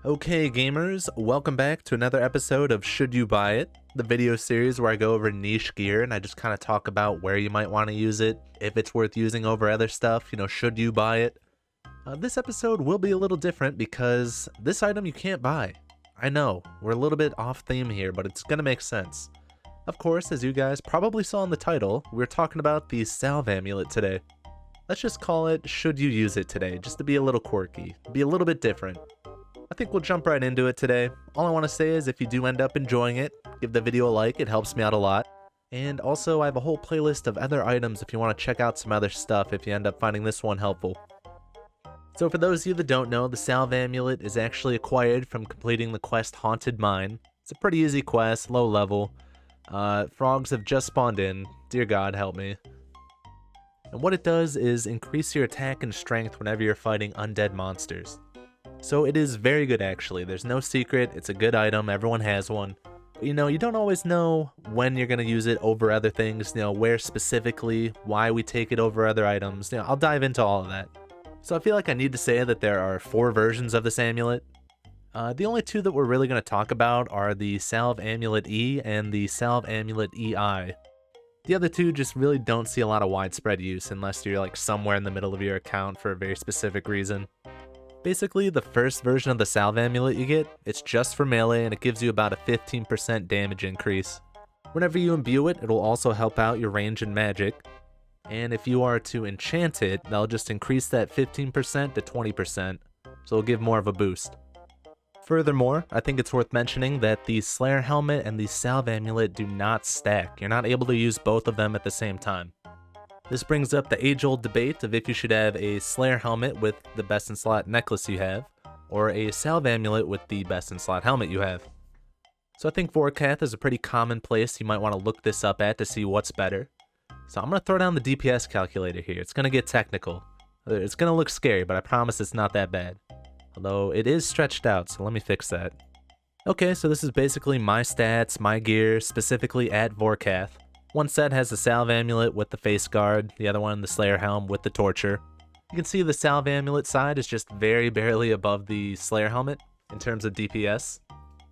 Okay gamers, welcome back to another episode of Should You Buy It, the video series where I go over niche gear and I just kind of talk about where you might want to use it, if it's worth using over other stuff, should you buy it? This episode will be a little different because this item you can't buy. I know, we're a little bit off theme here, but it's gonna make sense. Of course, as you guys probably saw in the title, we're talking about the Salve Amulet today. Let's just call it Should You Use It Today, just to be a little quirky, be a little bit different. I think we'll jump right into it today. All I want to say is if you do end up enjoying it, give the video a like, it helps me out a lot. And also I have a whole playlist of other items if you want to check out some other stuff if you end up finding this one helpful. So for those of you that don't know, the Salve Amulet is actually acquired from completing the quest Haunted Mine. It's a pretty easy quest, low level. Frogs have just spawned in, dear God help me. And what it does is increase your attack and strength whenever you're fighting undead monsters. So it is very good actually, there's no secret, it's a good item, everyone has one. But you don't always know when you're going to use it over other things, where specifically, why we take it over other items, I'll dive into all of that. So I feel like I need to say that there are 4 versions of this amulet. The only 2 that we're really going to talk about are the Salve Amulet E and the Salve Amulet EI. The other 2 just really don't see a lot of widespread use unless you're like somewhere in the middle of your account for a very specific reason. Basically, the first version of the Salve Amulet you get, it's just for melee and it gives you about a 15% damage increase. Whenever you imbue it, it'll also help out your range and magic. And if you are to enchant it, that'll just increase that 15% to 20%, so it'll give more of a boost. Furthermore, I think it's worth mentioning that the Slayer Helmet and the Salve Amulet do not stack. You're not able to use both of them at the same time. This brings up the age-old debate of if you should have a Slayer Helmet with the best-in-slot necklace you have, or a Salve Amulet with the best-in-slot helmet you have. So I think Vorkath is a pretty common place you might want to look this up at to see what's better. So I'm going to throw down the DPS calculator here. It's going to get technical. It's going to look scary, but I promise it's not that bad. Although it is stretched out, so let me fix that. Okay, so this is basically my stats, my gear, specifically at Vorkath. One set has the Salve Amulet with the face guard, the other one the Slayer Helm with the torture. You can see the Salve Amulet side is just very barely above the Slayer Helmet in terms of DPS.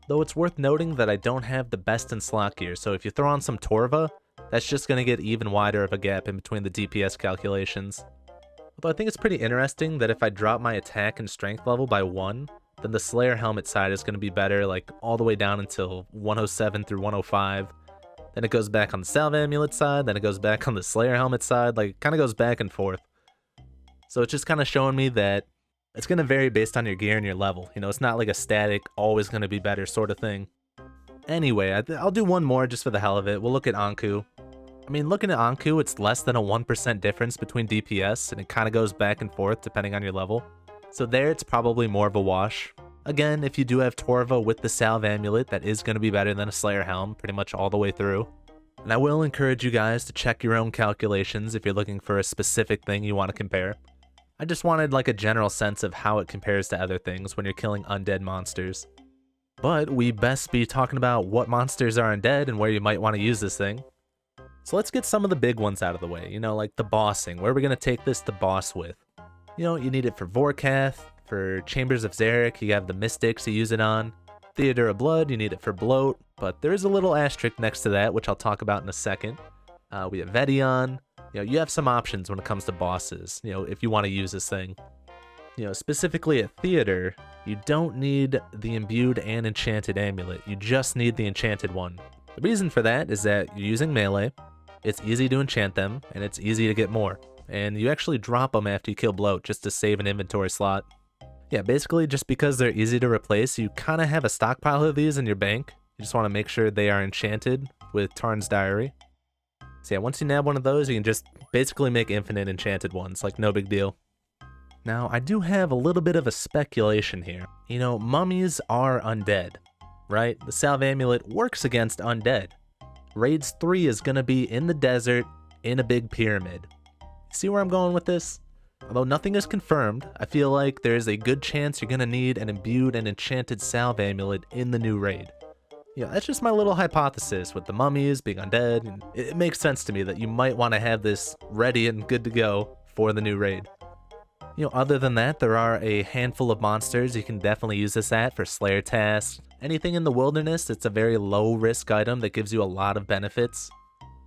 Though it's worth noting that I don't have the best in slot gear, so if you throw on some Torva, that's just going to get even wider of a gap in between the DPS calculations. Although I think it's pretty interesting that if I drop my attack and strength level by 1, then the Slayer Helmet side is going to be better like all the way down until 107 through 105. Then it goes back on the Salve Amulet side, then it goes back on the Slayer Helmet side, like it kind of goes back and forth. So it's just kind of showing me that it's going to vary based on your gear and your level. It's not like a static, always going to be better sort of thing. Anyway, I'll do one more just for the hell of it. We'll look at Anku. I mean, looking at Anku, it's less than a 1% difference between DPS, and it kind of goes back and forth depending on your level. So there, it's probably more of a wash. Again, if you do have Torva with the Salve Amulet, that is going to be better than a Slayer Helm pretty much all the way through. And I will encourage you guys to check your own calculations if you're looking for a specific thing you want to compare. I just wanted like a general sense of how it compares to other things when you're killing undead monsters. But we best be talking about what monsters are undead and where you might want to use this thing. So let's get some of the big ones out of the way, like the bossing. Where are we going to take this to boss with? You need it for Vorkath. For Chambers of Zarek, you have the Mystics you use it on. Theater of Blood, you need it for Bloat, but there is a little asterisk next to that, which I'll talk about in a second. We have Vedion. You have some options when it comes to bosses, if you want to use this thing. Specifically at Theater, you don't need the Imbued and Enchanted Amulet, you just need the Enchanted one. The reason for that is that you're using melee, it's easy to enchant them, and it's easy to get more. And you actually drop them after you kill Bloat just to save an inventory slot. Yeah, basically just because they're easy to replace, you kind of have a stockpile of these in your bank. You just want to make sure they are enchanted with Tarn's Diary. So yeah, once you nab one of those, you can just basically make infinite enchanted ones, like no big deal. Now, I do have a little bit of a speculation here. Mummies are undead, right? The Salve Amulet works against undead. Raids 3 is going to be in the desert, in a big pyramid. See where I'm going with this? Although nothing is confirmed, I feel like there is a good chance you're gonna need an imbued and enchanted Salve Amulet in the new raid. That's just my little hypothesis with the mummies being undead, and it makes sense to me that you might want to have this ready and good to go for the new raid. Other than that, there are a handful of monsters you can definitely use this at for Slayer tasks. Anything in the wilderness, it's a very low risk item that gives you a lot of benefits.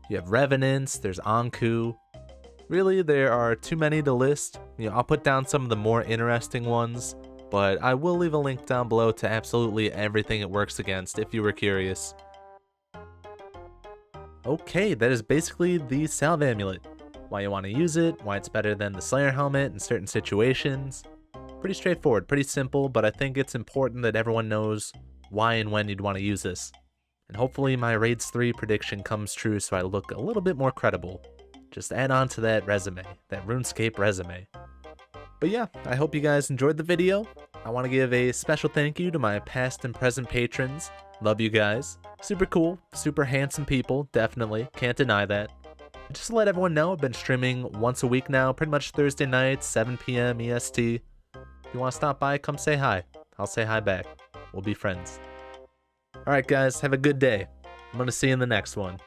You have Revenants, there's Anku. Really, there are too many to list. I'll put down some of the more interesting ones, but I will leave a link down below to absolutely everything it works against if you were curious. Okay, that is basically the Salve Amulet. Why you want to use it, why it's better than the Slayer Helmet in certain situations. Pretty straightforward, pretty simple, but I think it's important that everyone knows why and when you'd want to use this. And hopefully my Raids 3 prediction comes true so I look a little bit more credible. Just add on to that resume, that RuneScape resume. But yeah, I hope you guys enjoyed the video. I want to give a special thank you to my past and present patrons. Love you guys. Super cool, super handsome people, definitely, can't deny that. Just to let everyone know, I've been streaming once a week now, pretty much Thursday nights, 7 PM EST. If you want to stop by, come say hi. I'll say hi back. We'll be friends. Alright guys, have a good day. I'm gonna see you in the next one.